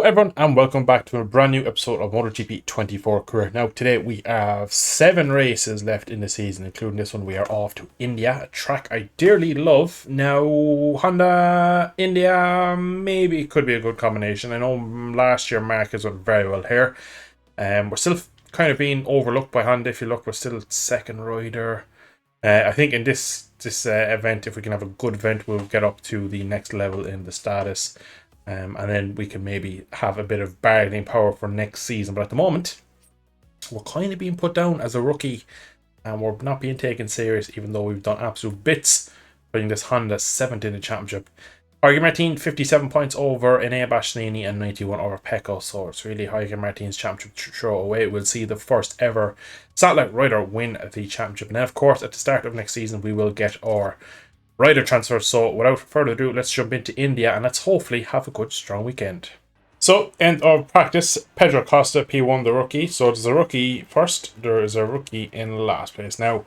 everyone, and welcome back to a brand new episode of Motogp 24 Career. Now today we have 7 races left in the season, including this one. We are off to India, a track I dearly love. Now Honda, India, maybe it could be a good combination. I know last year Marcus went very well here. We're still kind of being overlooked by Honda. If you look, we're still second rider. I think in this event, if we can have a good event, we'll get up to the next level in the status. And then we can maybe have a bit of bargaining power for next season. But at the moment, we're kind of being put down as a rookie. And we're not being taken serious, even though we've done absolute bits putting this Honda 7th in the championship. Jorge Martin, 57 points over Enea Bastianini and 91 over Pecco. So it's really Jorge Martin's championship throw away. We'll see the first ever satellite rider win the championship. And then, of course, at the start of next season, we will get our rider transfer. So without further ado, let's jump into India and let's hopefully have a good strong weekend. So end of practice, Pedro Costa P1 the rookie. So there's a rookie first, there is a rookie in last place. Now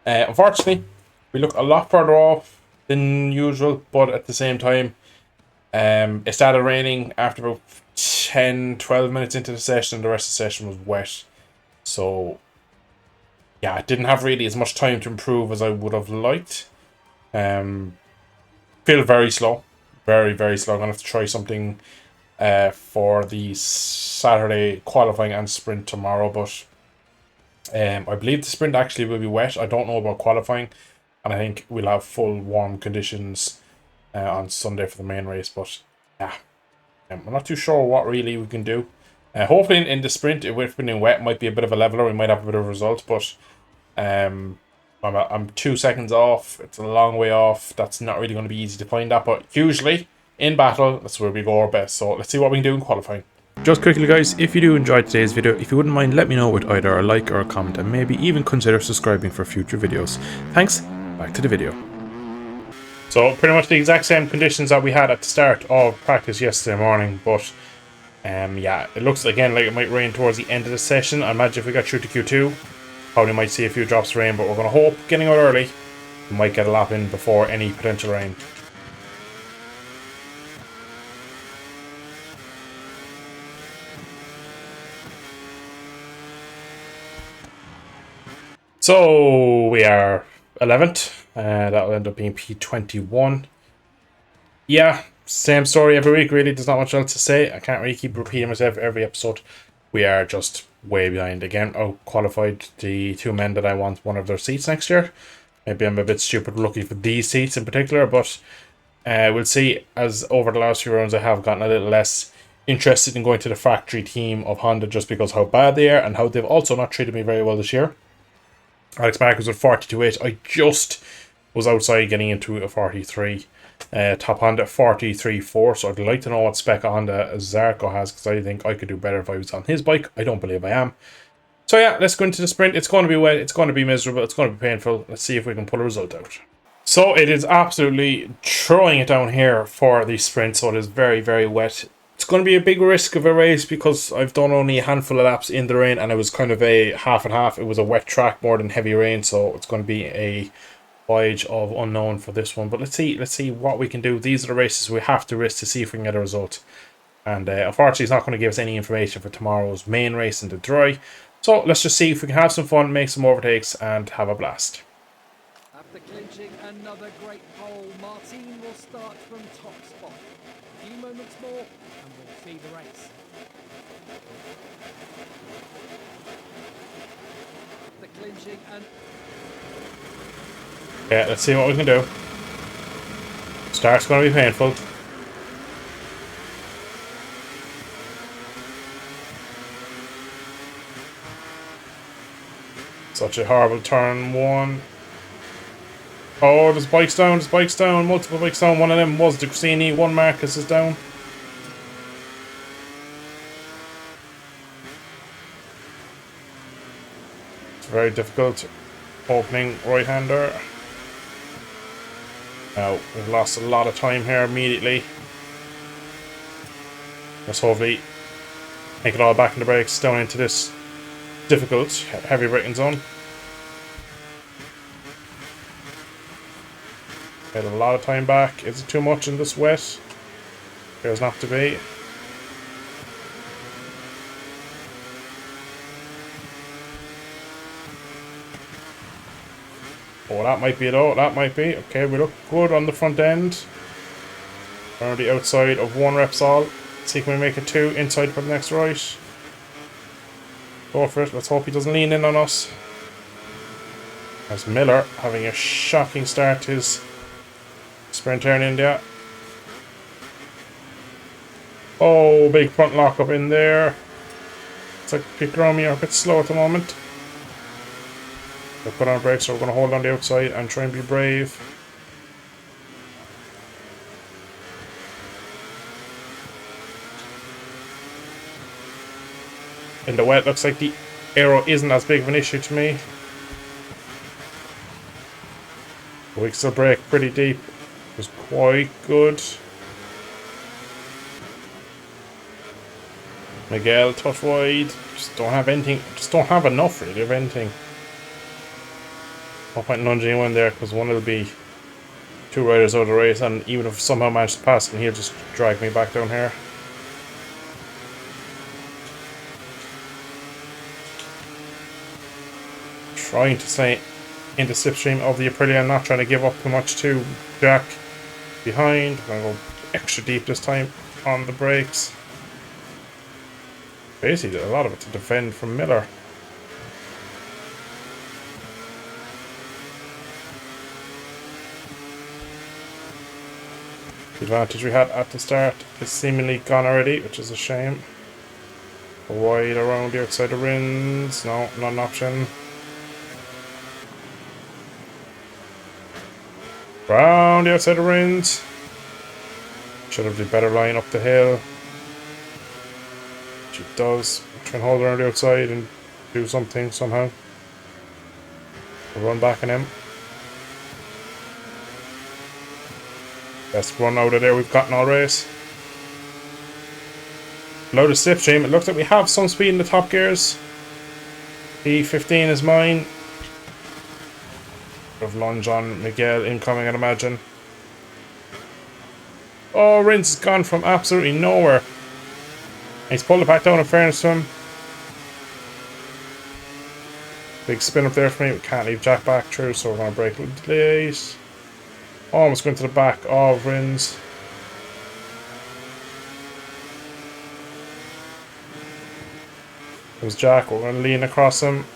unfortunately we look a lot further off than usual, but at the same time it started raining after about 10-12 minutes into the session and the rest of the session was wet. So yeah, I didn't have really as much time to improve as I would have liked. Feel very slow, very slow. I'm gonna have to try something for the Saturday qualifying and sprint tomorrow, but I believe the sprint actually will be wet. I don't know about qualifying, and I think we'll have full warm conditions on Sunday for the main race. But yeah, I'm not too sure what really we can do. Hopefully in the sprint, if it's been wet, it might be a bit of a leveler. We might have a bit of a result, but I'm 2 seconds off. It's a long way off. That's not really going to be easy to find that, but usually in battle, that's where we go our best. So let's see what we can do in qualifying. Just quickly, guys, if you do enjoy today's video, if you wouldn't mind, let me know with either a like or a comment, and maybe even consider subscribing for future videos. Thanks. Back to the video. So pretty much the exact same conditions that we had at the start of practice yesterday morning, but yeah, it looks again like it might rain towards the end of the session. I imagine if we got through to Q2, probably might see a few drops of rain, but we're going to hope getting out early we might get a lap in before any potential rain. So we are 11th. That will end up being P21. Yeah, same story every week really. There's not much else to say. I can't really keep repeating myself every episode. We are just way behind again. I qualified the 2 men that I want one of their seats next year. Maybe I'm a bit stupid looking for these seats in particular, but we'll see. As over the last few rounds I have gotten a little less interested in going to the factory team of Honda just because how bad they are and how they've also not treated me very well this year. Alex Marquez with 42.8. I just was outside getting into a 43. Top Honda 43.4, so I'd like to know what spec of Honda Zarco has, because I think I could do better if I was on his bike. I don't believe I am. So yeah, let's go into the sprint. It's going to be wet, it's going to be miserable, it's going to be painful. Let's see if we can pull a result out. So it is absolutely throwing it down here for the sprint, so it is very wet. It's going to be a big risk of a race because I've done only a handful of laps in the rain and it was kind of a half and half. It was a wet track more than heavy rain, so it's going to be a voyage of unknown for this one. But let's see what we can do. These are the races we have to risk to see if we can get a result. And unfortunately, it's not going to give us any information for tomorrow's main race in the dry. So let's just see if we can have some fun, make some overtakes, and have a blast. After clinching another great pole, Martin will start from top spot. A few moments more, and we'll see the race. After clinching and yeah, let's see what we can do. Start's going to be painful. Such a horrible turn 1. Oh, there's bikes down, multiple bikes down. One of them was the Cresini, one Marcus is down. It's very difficult opening right-hander. Now, we've lost a lot of time here immediately. Let's hopefully make it all back in the brakes down into this difficult, heavy braking zone. Get a lot of time back. Is it too much in this wet? Appears not to be. Oh, that might be it, oh, that might be. Okay, we look good on the front end. Around the outside of one Repsol. See, can we make it two inside for the next right? Go for it. Let's hope he doesn't lean in on us. There's Miller having a shocking start to his sprint here in India. Oh, big front lock up in there. It's like people around me are a bit slow at the moment. They'll put on brakes, so we're going to hold on the outside and try and be brave. In the wet, looks like the aero isn't as big of an issue to me. But we can still brake pretty deep. It was quite good. Miguel, tough wide. Just don't have anything. Just don't have enough really of anything. No point in lunging anyone there because one will be two riders out of the race, and even if somehow manage to pass him, he'll just drag me back down here. Trying to stay in the slipstream of the Aprilia, not trying to give up too much to Jack behind. I'm going to go extra deep this time on the brakes. Basically, a lot of it to defend from Miller. The advantage we had at the start is seemingly gone already, which is a shame. Wide around the outside of Rins. No, not an option. Round the outside of Rins. Should have the better line up the hill. She does. Try and hold around the outside and do something somehow. We'll run back on him. Best run out of there we've gotten all race. Load of slipstream. It looks like we have some speed in the top gears. P15 is mine. Of lunge on Miguel incoming, I'd imagine. Oh, Rins has gone from absolutely nowhere. He's pulled it back down in fairness to him. Big spin up there for me. We can't leave Jack back through, so we're going to brake a little late. Almost going to the back of Rins. There's Jack. We're going to lean across him.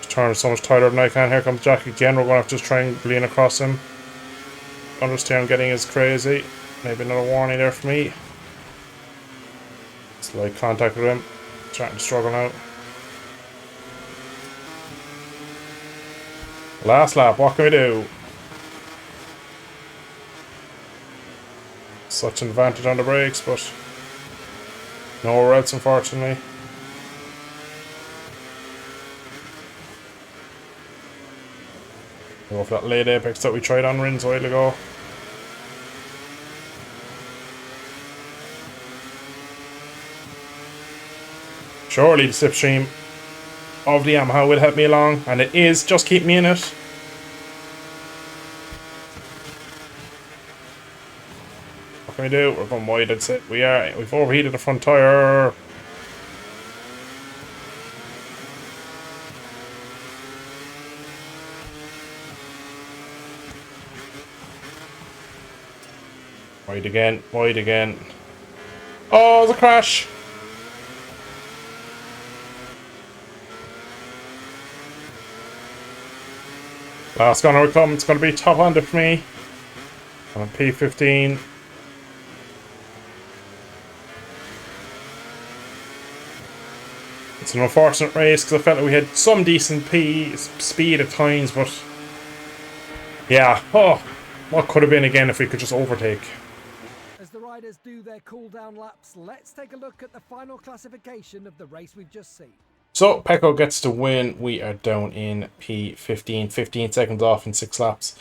Turn so much tighter than I can. Here comes Jack again. We're going to have to just try and lean across him. Understeer getting is crazy. Maybe another warning there for me. Slight contact with him. Starting to struggle now. Last lap. What can we do? Such an advantage on the brakes, but nowhere else, unfortunately. Go for that late apex that we tried on Rins a while ago. Surely the slipstream of the Yamaha will help me along, and it is. Just keep me in it. What can we do? We're going wide, I'd say. We've overheated the front tyre. Wide again, wide again. Oh, the crash! Last corner we come, it's going to be top-handed for me. I'm on P15. It's an unfortunate race because I felt like we had some decent speed at times, but yeah, oh, what could have been again if we could just overtake. As the riders do their cool-down laps, let's take a look at the final classification of the race we've just seen. So, Pecco gets to win. We are down in P15, 15 seconds off in 6 laps.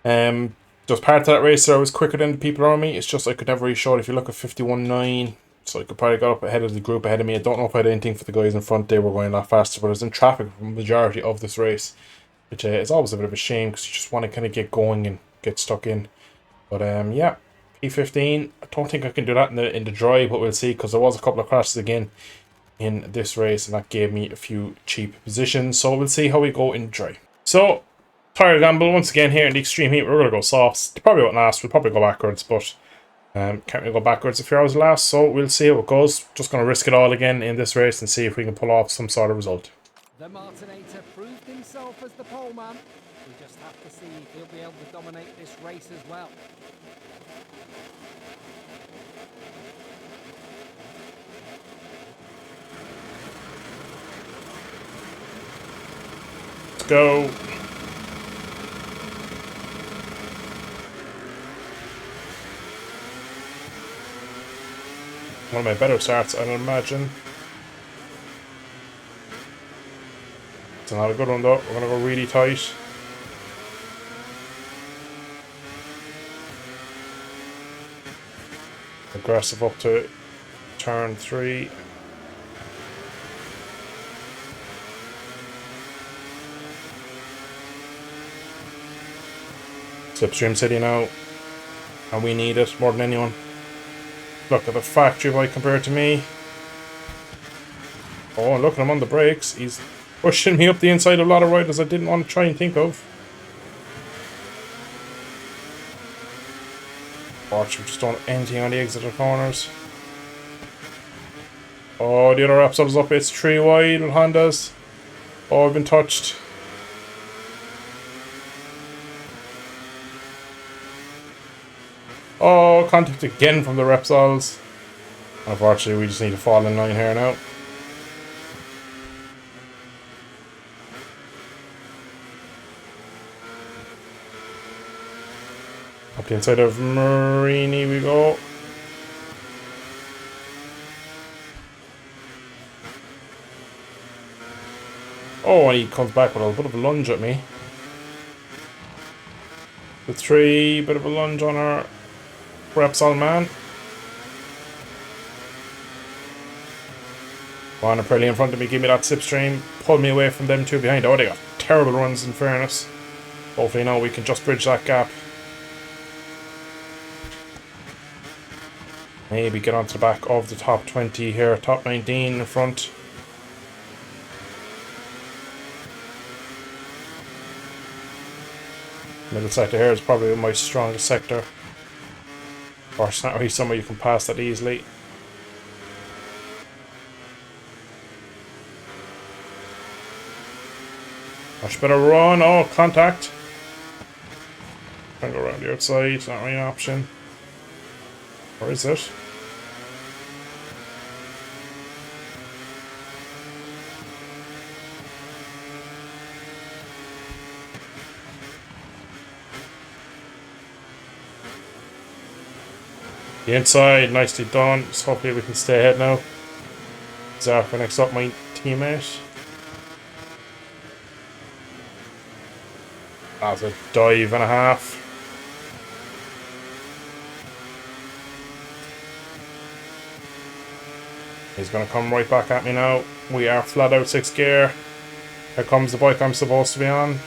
Just part of that race there, I was quicker than the people around me. It's just I could never really show it. If you look at 51.9, so I could probably got up ahead of the group ahead of me. I don't know if I had anything for the guys in front. They were going a lot faster, but I was in traffic for the majority of this race, which is always a bit of a shame because you just want to kind of get going and get stuck in. But yeah, P15. I don't think I can do that in the dry, but we'll see, because there was a couple of crashes again in this race, and that gave me a few cheap positions. So we'll see how we go in dry. So, tire gamble once again here in the extreme heat. We're going to go softs. They probably won't last. We'll probably go backwards, but can't really go backwards if 4 hours last. So we'll see how it goes. Just going to risk it all again in this race and see if we can pull off some sort of result. The Martinator proved himself as the pole man. We just have to see if he'll be able to dominate this race as well. Let's go. One of my better starts, I'd imagine. It's not a good one though. We're going to go really tight. Aggressive up to turn 3. Slipstream City now. And we need it more than anyone. Look at the factory boy compared to me. Oh, look at him on the brakes. He's pushing me up the inside of a lot of riders I didn't want to try and think of. Watch, we've just done anything on the exit of corners. Oh, the other Repsol's up. It's 3 wide with Hondas. Oh, I've been touched. Oh, contact again from the Repsols. Unfortunately, we just need to fall in line here now. Up the inside of Marini we go. Oh, and he comes back with a bit of a lunge at me. The 3, bit of a lunge on our Repsol man. Come on, Pirelli in front of me, give me that slipstream. Pull me away from them 2 behind. Oh, they got terrible runs in fairness. Hopefully now we can just bridge that gap. Maybe get onto the back of the top 20 here. Top 19 in front. Middle sector here is probably my strongest sector. Or it's not really somewhere you can pass that easily. Much better run. Oh, contact. Trying to go around the outside. It's not really an option. Or is it? The inside, nicely done. So hopefully we can stay ahead now. Zarko next up, my teammate. That's a dive and a half. He's going to come right back at me now. We are flat out 6th gear. Here comes the bike I'm supposed to be on.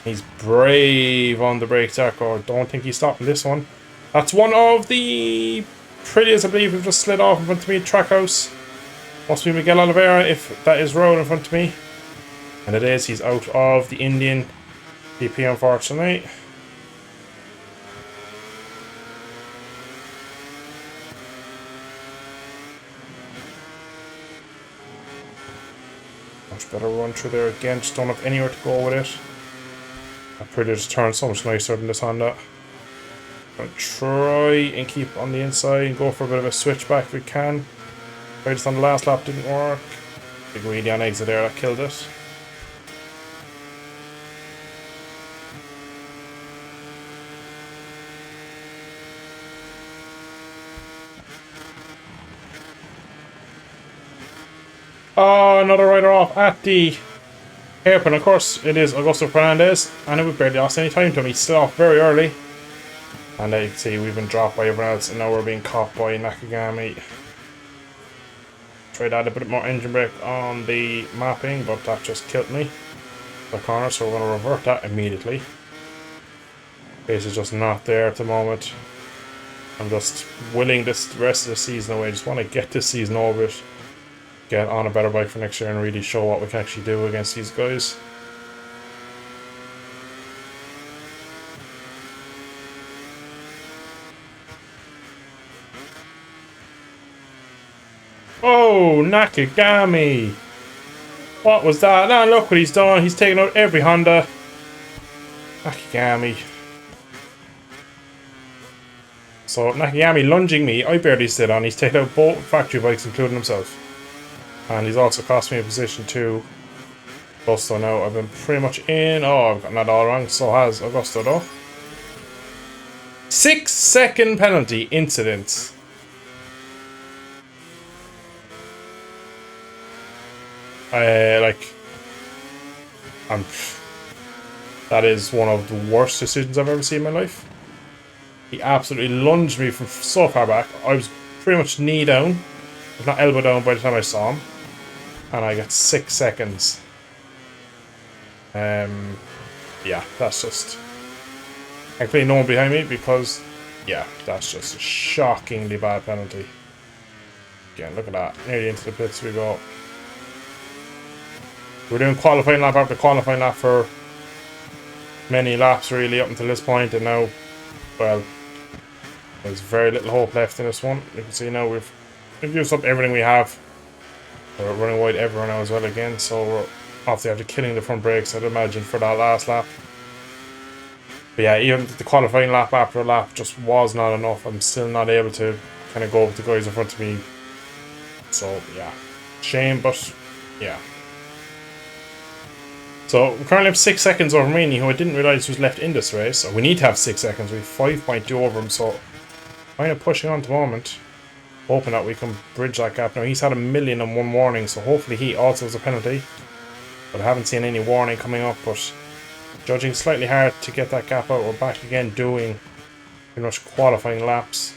He's brave on the brakes, Zarko. Don't think he's stopping this one. That's one of the prettiest, I believe, we've just slid off in front of me. Trackhouse. Must be Miguel Oliveira if that is road in front of me. And it is. He's out of the Indian GP, unfortunately. Much better run through there again. Just don't have anywhere to go with it. That pretty just turned so much nicer than this Honda. Gonna try and keep on the inside and go for a bit of a switchback if we can. Tried this on the last lap, didn't work. Big wheelie on exit there, that killed it. Oh, another rider off at the hairpin. Of course, it is Augusto Fernandez, and we barely lost any time to him. He's still off very early. And you can see we've been dropped by everyone else, and now we're being caught by Nakagami. Tried to add a bit more engine brake on the mapping, but that just killed me. The corner, so we're going to revert that immediately. Pace is just not there at the moment. I'm just willing this rest of the season away. I just want to get this season over it. Get on a better bike for next year and really show what we can actually do against these guys. Oh, Nakagami! What was that? Now look what he's done. He's taken out every Honda. Nakagami. So Nakagami lunging me. I barely stood on. He's taken out both factory bikes, including himself. And he's also cost me a position too. Augusto now. I've been pretty much in. Oh, I've gotten that all wrong. So has Augusto though. 6-second penalty incident. That is one of the worst decisions I've ever seen in my life. He absolutely lunged me from so far back. I was pretty much knee down, if not elbow down by the time I saw him. And I got 6 seconds. Yeah, that's just... Thankfully no one behind me because, yeah, that's just a shockingly bad penalty. Again, look at that. Nearly into the pits we go. We're doing qualifying lap after qualifying lap for many laps really up until this point, and now, well, there's very little hope left in this one. You can see now we've used up everything we have. We're running wide everywhere now as well again, so we're obviously after killing the front brakes, I'd imagine, for that last lap. But yeah, even the qualifying lap after lap just was not enough. I'm still not able to kind of go with the guys in front of me. So yeah, shame, but yeah. So we currently have 6 seconds over Meany, who I didn't realise was left in this race. So we need to have 6 seconds. We have 5.2 over him, so kind of pushing on at the moment. Hoping that we can bridge that gap. Now he's had 1,000,001 warning, so hopefully he also has a penalty. But I haven't seen any warning coming up, but judging slightly hard to get that gap out. We're back again doing pretty much qualifying laps.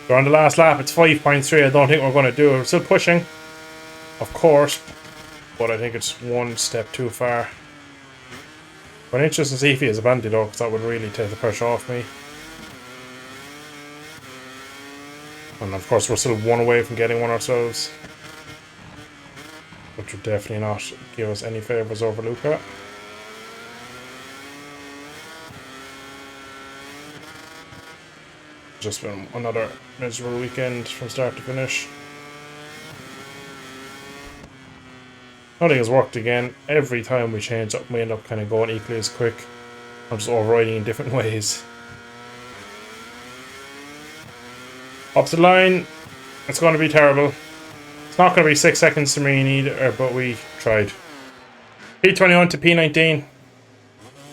So on the last lap, it's 5.3. I don't think we're going to do it. We're still pushing, of course, but I think it's one step too far. But interesting to see if he has a penalty though, because that would really take the pressure off me. And of course we're still one away from getting one ourselves, which would definitely not give us any favours over Luca. Just been another miserable weekend from start to finish. Nothing has worked again. Every time we change up, we end up kind of going equally as quick. I'm just overriding in different ways. Up the line, it's going to be terrible. It's not going to be 6 seconds to me either, but we tried. P21 to P19.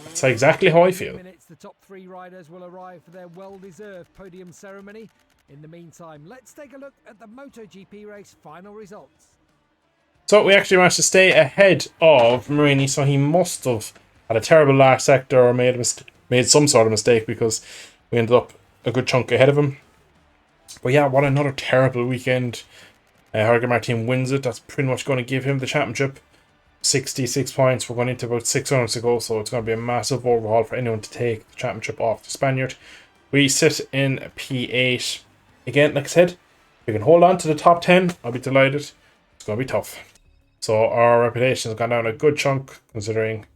That's exactly how I feel. The top 3 riders will arrive for their well-deserved podium ceremony. In the meantime, let's take a look at the Motogp race final results. So we actually managed to stay ahead of Marini, so he must have had a terrible last sector or made some sort of mistake, because we ended up a good chunk ahead of him. But yeah, what another terrible weekend. Jorge Martin wins it. That's pretty much going to give him the championship. 66 points. We're going into about 600 to go, so it's going to be a massive overhaul for anyone to take the championship off the Spaniard. We sit in P8. Again, like I said, if we can hold on to the top 10, I'll be delighted. It's going to be tough. So our reputation has gone down a good chunk, considering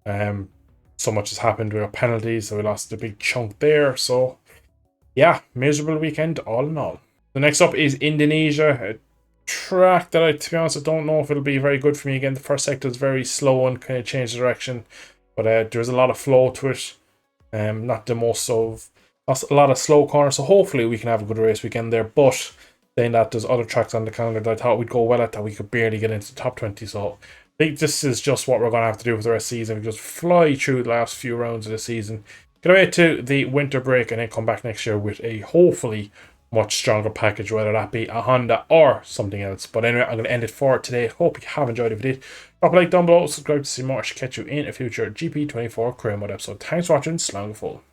so much has happened. We got penalties, so we lost a big chunk there. So yeah, miserable weekend all in all. The next up is Indonesia, a track that to be honest, I don't know if it'll be very good for me. Again, the first sector is very slow and kind of changed direction, but there's a lot of flow to it. Not the most of a lot of slow corners, so hopefully we can have a good race weekend there. But saying that, there's other tracks on the calendar that I thought we'd go well at that we could barely get into the top 20. So I think this is just what we're going to have to do for the rest of the season. We just fly through the last few rounds of the season, get away to the winter break, and then come back next year with a hopefully much stronger package, whether that be a Honda or something else. But anyway, I'm going to end it for today. Hope you have enjoyed it. If you did, drop a like down below, subscribe to see more. I should catch you in a future GP24 career mode episode. Thanks for watching. Slán go full.